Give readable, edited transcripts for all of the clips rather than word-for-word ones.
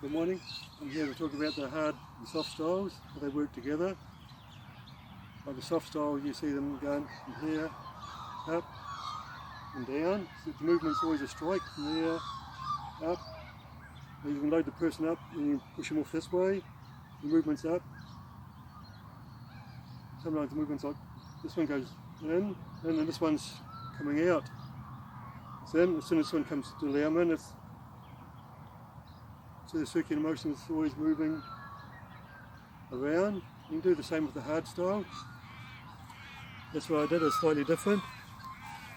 Good morning. I'm here to talk about the hard and soft styles, how they work together. Like the soft style, you see them going from here, up and down. So the movement's always a strike from there, up. And you can load the person up and you push them off this way. The movement's up. Sometimes the movement's like this one goes in and then this one's coming out. So then as soon as this one comes to the arm in, so the circular motion is always moving around. You can do the same with the hard style. That's what I did, it's slightly different.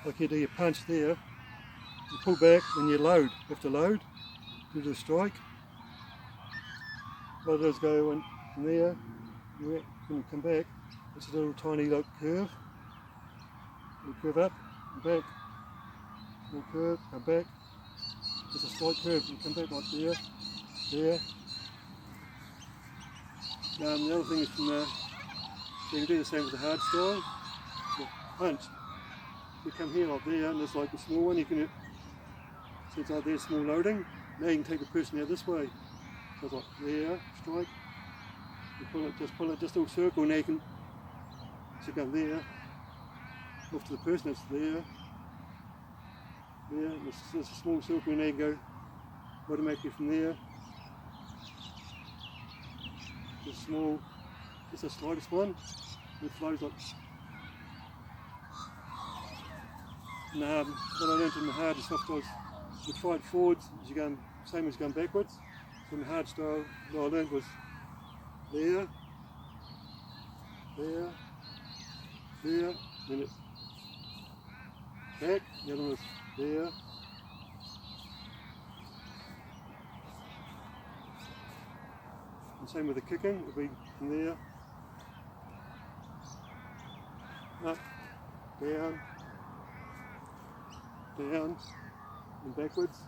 Like you do your punch there, you pull back and you load. You have to load, do the strike. What I do is go in there, when you come back, it's a little tiny like curve. You curve up and back, little curve, come back. It's a slight curve, you come back like there. There. The other thing is from so you can do the same with the hard style. The punch. You come here like there, and there's like a small one. You can so it's like there, small loading. Now you can take the person out this way. So it's like there, strike. You pull it, just a little circle. Now you can go there. Off to the person. It's there. There. There's a small circle. Now you can go automatically from there. Small, just the slightest one. It flows like. And what I learned in the hard and soft style is you try it forwards as you're going, same as going backwards. So in the hard style, what I learned was there, there, there, then it's back. The other one was there. Same with the kicking, it'll be from there, up, down, down, and backwards.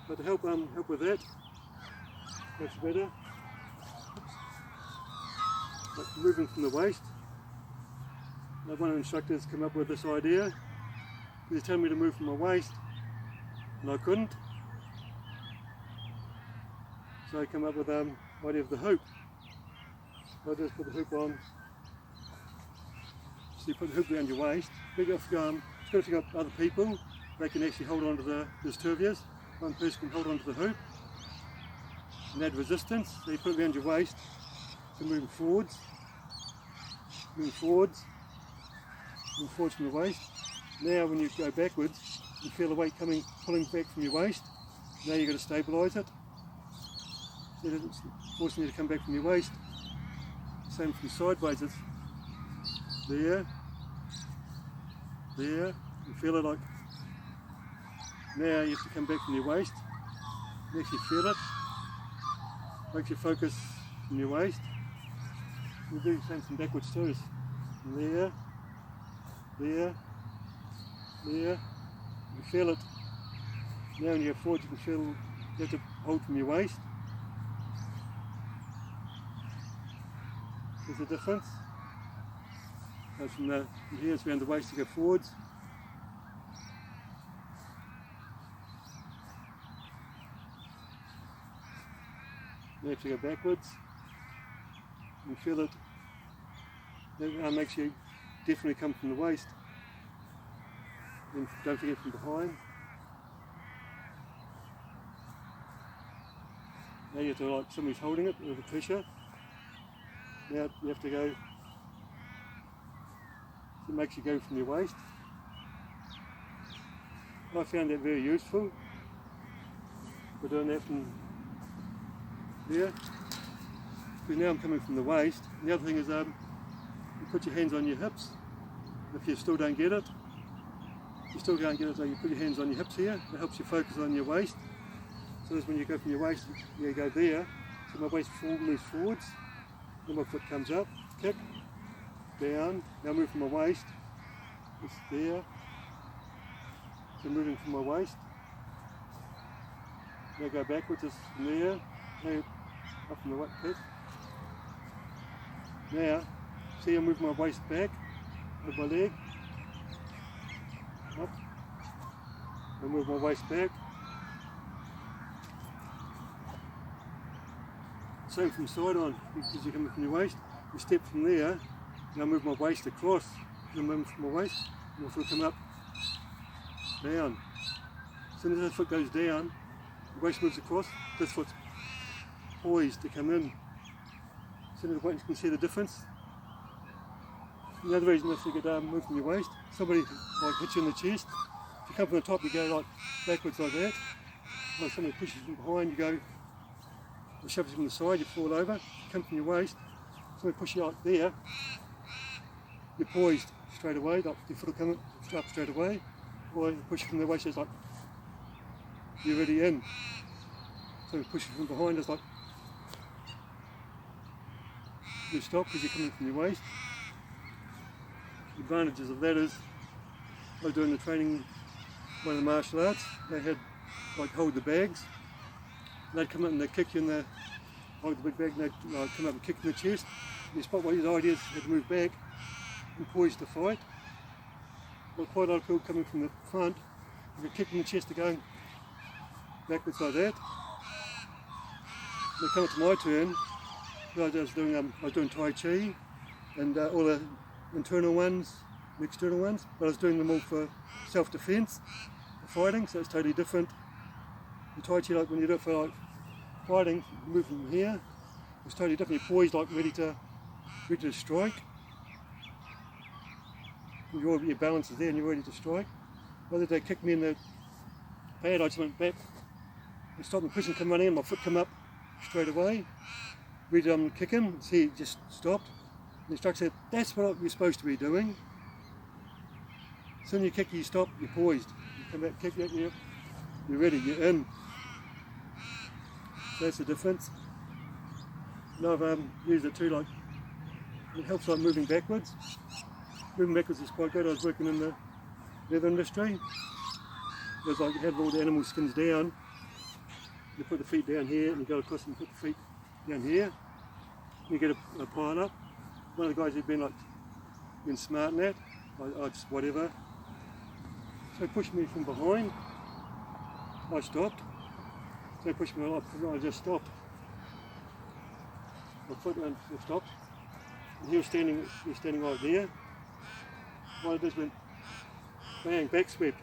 But to help with that, much better. Like moving from the waist. Now one of the instructors came up with this idea. He was telling me to move from my waist, and I couldn't. So I come up with the idea of the hoop. So I just put the hoop on. So you put the hoop around your waist. Especially if you've got other people, they can actually hold on to there's two of you. One person can hold on to the hoop and add resistance. So you put it around your waist. So moving forwards from the waist. Now when you go backwards, you feel the weight pulling back from your waist. Now you've got to stabilise it. So it's forcing you to come back from your waist. Same from sideways, it's there, there, you feel it like, now you have to come back from your waist, you actually feel it, makes you focus from your waist. We'll do the same from backwards too, it's there, there, there, you feel it. Now when you go forward you can feel, you have to hold from your waist. There's a difference. Goes from here, it's around the waist to go forwards. You have to go backwards. You feel it. That makes you definitely come from the waist. And don't forget from behind. Now you have to like somebody's holding it with the pressure. Now you have to go, it makes you go from your waist. I found that very useful for doing that from there. Because now I'm coming from the waist. And the other thing is you put your hands on your hips. If you still don't get it, so you put your hands on your hips here. It helps you focus on your waist. So when you go from your waist, you go there. So my waist moves forwards. Then my foot comes up, kick, down, now move from my waist, it's there, so moving from my waist, now go backwards, it's from there, now up from the waist, kick, now, see I move my waist back, with my leg, up, I move my waist back. Same from side on, because you're coming from your waist. You step from there, and I move my waist across. And I move from my waist, and my foot come up, down. As soon as the foot goes down, the waist moves across, this foot's poised to come in. As soon as you can see the difference. The other reason if you get move from your waist, somebody like hits you in the chest. If you come from the top, you go like backwards like that. Like somebody pushes you from behind, you go, or shoves you from the side, you fall over. You come from your waist, somebody pushes you out there, you're poised straight away, like your foot will come up straight away. Or you push you from the waist, it's like you're already in. Somebody pushes you from behind, it's like you stop because you're coming from your waist. The advantages of that is, I was doing the training, one of the martial arts, they had like hold the bags. They'd come up and they'd kick you in the, hold the big bag, and they'd come up and kick in the chest. And you spot what his ideas had to move back and poised to fight. Well, quite a lot of people coming from the front, you get kicked in the chest, they're going backwards like that. They come up to my turn, I was doing Tai Chi and all the internal ones, the external ones, but I was doing them all for self-defense, for fighting, so it's totally different. The Tai Chi, like when you do it for like fighting, you move from here, it's totally different. You're poised, like ready to strike. Your balance is there and you're ready to strike. Whether they kicked me in the pad, I just went back and stopped, and pushing come running in, my foot come up straight away. Ready to kick him, see he just stopped. The instructor said, that's what you're supposed to be doing. As soon as you kick, you stop, you're poised. You come back, kick, you're ready, you're in. So that's the difference. And I've used it too, like, it helps like moving backwards. Moving backwards is quite good. I was working in the leather industry. It was like you had all the animal skins down. You put the feet down here and you go across and put the feet down here. You get a pile up. One of the guys who'd been smart in that, I just whatever. So he pushed me from behind. I stopped. So he pushed me up, I just stopped. My foot stopped. And he was standing right there. What I did went bang, back sweep.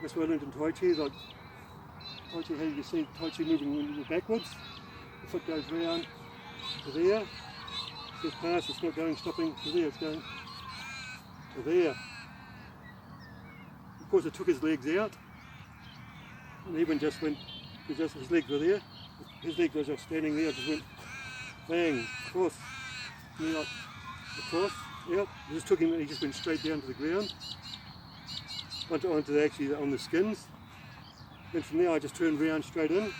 That's what I learned in Tai Chi. Like Tai Chi, how you can see Tai Chi moving backwards. The foot goes round to there. It's past, it's not going, stopping to there, it's going to there. Of course, it took his legs out. And even just went, because his legs were there. His legs were just standing there, just went bang, across. And like, across, yeah. It just took him, he just went straight down to the ground. Onto actually on the skins. Then from there I just turned round straight in. And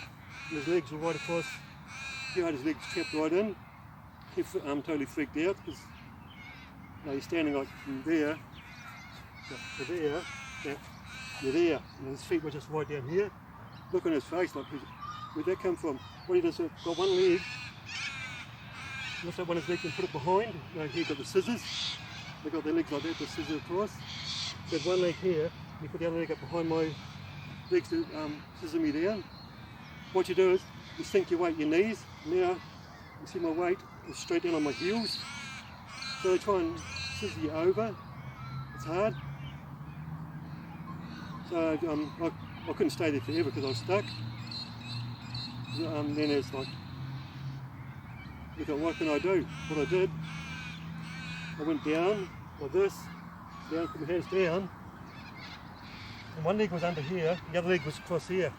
his legs were right across. He had his legs trapped right in. He totally freaked out because he's standing like from there to there, you're there, and his feet were just right down here. Look on his face, like where'd that come from? What he does, got one leg, lift up one of his legs and put it behind. He got the scissors. They got their legs like that, the scissors across. He had one leg here, and he put the other leg up behind my legs to scissor me down. What you do is you sink your weight your knees. Now you see my weight is straight down on my heels. So they try and scissor you over. It's hard. So I couldn't stay there forever because I was stuck. Then it's like, look at what can I do? What I did, I went down like this, down, put my hands down. And one leg was under here, the other leg was across here.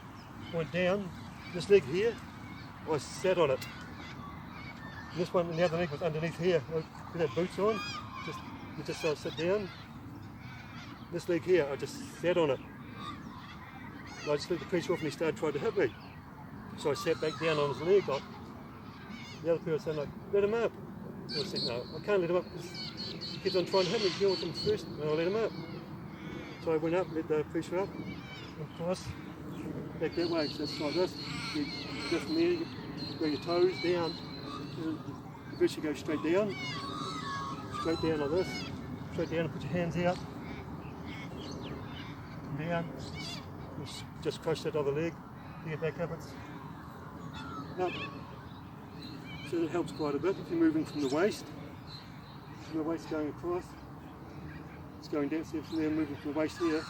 I went down, this leg here, I sat on it. And this one, and the other leg was underneath here. I had boots on, just sit down. This leg here, I just sat on it. And I just let the pressure off and he started trying to hit me. So I sat back down on his leg. Like, the other people were saying, like, let him up. I said, no, I can't let him up because he keeps on trying to hit me. Deal with him first, and I'll let him up. So I went up, let the pressure up, and across, back that way. So it's like this. You go from there, you go your toes down. Eventually go straight down like this, straight down and put your hands out, down, You just crush that other leg to get back up. So that helps quite a bit if you're moving from the waist. From the waist going across, it's going down. So from there, moving from the waist here,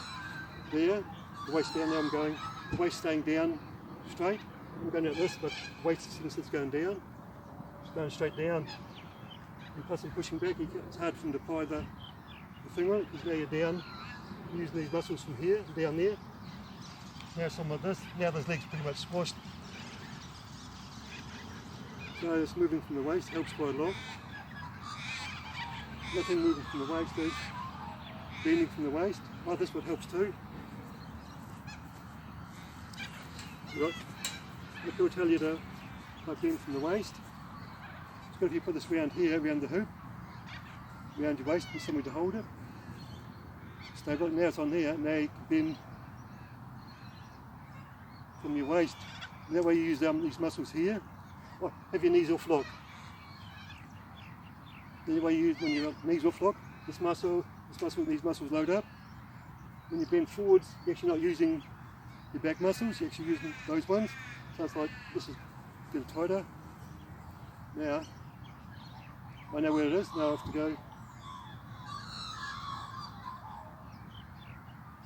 there, the waist down. Now I'm going, the waist staying down straight. I'm going like this, but the waist since it's going down, it's going straight down. And possibly pushing back, it's hard for them to apply the thing on it because now you're down, using these muscles from here, down there. Now something like this, now this leg's pretty much squashed. So this moving from the waist helps quite a lot. Nothing moving from the waist is bending from the waist. Oh, this one helps too. Right. The people tell you to bend from the waist. It's good if you put this round here, around the hoop, around your waist, and somewhere to hold it. Stable. Now it's on there. Now you can bend from your waist. And that way you use these muscles here. Oh, have your knees off lock. The way you use when your knees off lock, these muscles load up. When you bend forwards, you're actually not using your back muscles, you're actually using those ones. So it's like, this is a bit tighter. Now, I know where it is, now I have to go.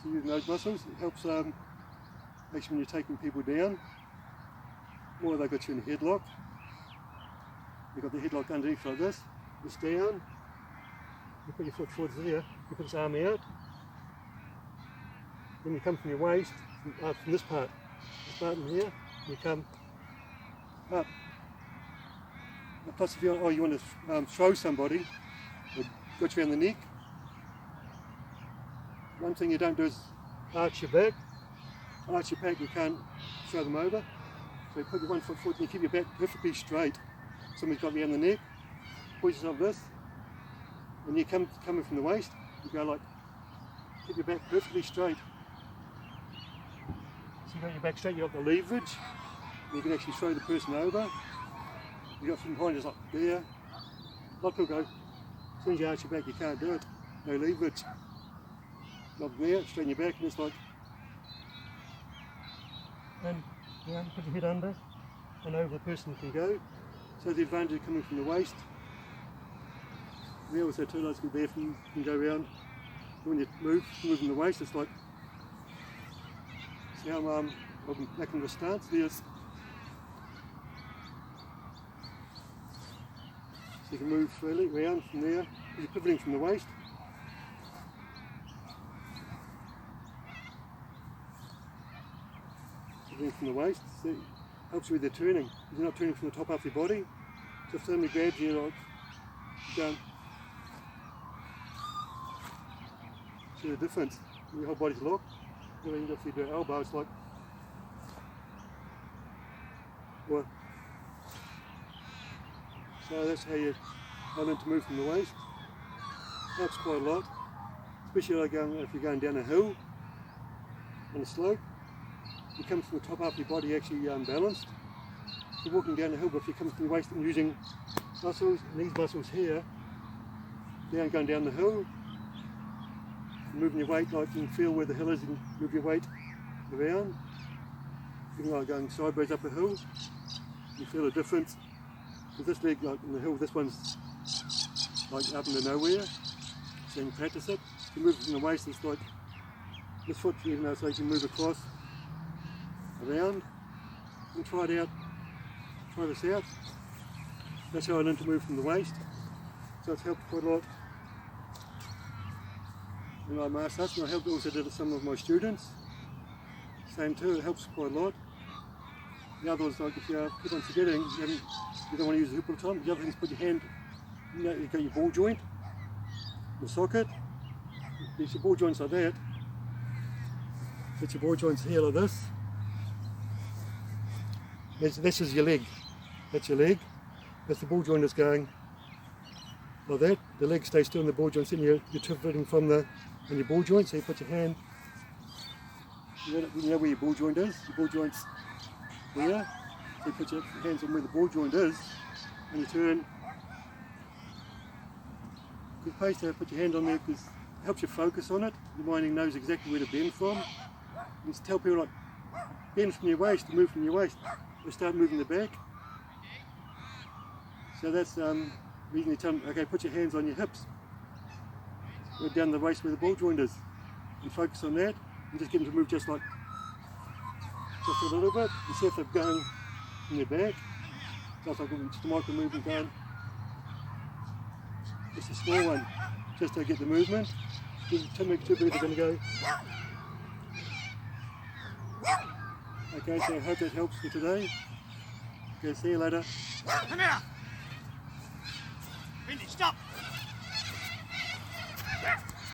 So using those muscles, it helps actually when you're taking people down, or they got you in a headlock. You've got the headlock underneath like this, this down, you put your foot towards there, you put this arm out, then you come from your waist, from this part in here, you come up. Plus if you want to throw somebody, or got you around the neck, one thing you don't do is arch your back. Arch your back, you can't throw them over. So you put your one foot forward and you keep your back perfectly straight. Somebody's got you around the neck, push yourself this, and you coming from the waist, you go like, keep your back perfectly straight. So you got your back straight, you've got the leverage, and you can actually throw the person over. You got from behind, it's like there. A lot of people go, as soon as you arch your back, you can't do it. No leverage. Not there, straighten your back, and it's like, and down, put your head under, and over the person can go. So the advantage of coming from the waist. We also too, like there, you can go around. When you move from the waist, it's like, see how I'm back into a stance. There's, so you can move freely around from there. You're pivoting from the waist. Pivoting from the waist. See, helps you with the turning. You're not turning from the top up your body. So if somebody grabs you, like, going. See the difference? Your whole body's locked. Then if you do an elbow, it's like, well, so that's how you learn to move from the waist. Helps quite a lot, especially like if you're going down a hill on a slope. You come from the top up, your body actually balanced. You're walking down a hill, but if you come from the waist and using muscles, and these muscles here, going down the hill, moving your weight, like you can feel where the hill is, and move your weight around. Even like going sideways up a hill, you feel a difference. With this leg, like in the hill, this one's like up into nowhere, so you can practice it. You move from the waist, it's like this foot, even though so you can move across, around, and try it out. Try this out. That's how I learned to move from the waist. So it's helped quite a lot in my martial arts, and I helped also did it some of my students. Same too, it helps quite a lot. The other is like if you keep on forgetting, you don't want to use the hoop all the time. The other thing is put your hand, you got your ball joint, the socket. There's your ball joints like that. Put your ball joints here like this. This is your leg. That's your leg. That's the ball joint that's going like that. The leg stays still in the ball joints, and you're pivoting from the on your ball joint. So you put your hand. You know where your ball joint is. Your ball joint's there. So you put your hands on where the ball joint is, and you turn. Good pace there. Put your hand on there because it helps you focus on it. Your mind knows exactly where to bend from. And tell people like, bend from your waist, move from your waist. They start moving the back. So that's reason you tell them, okay, put your hands on your hips. Go down the waist where the ball joint is. And focus on that. And just get them to move just a little bit. And see if they're going in their back. Just like just a micro movement going. Just a small one. Just to get the movement. Two birds are going to go. Okay, so I hope that helps for today. Okay, see you later. Come here! Mindy, stop!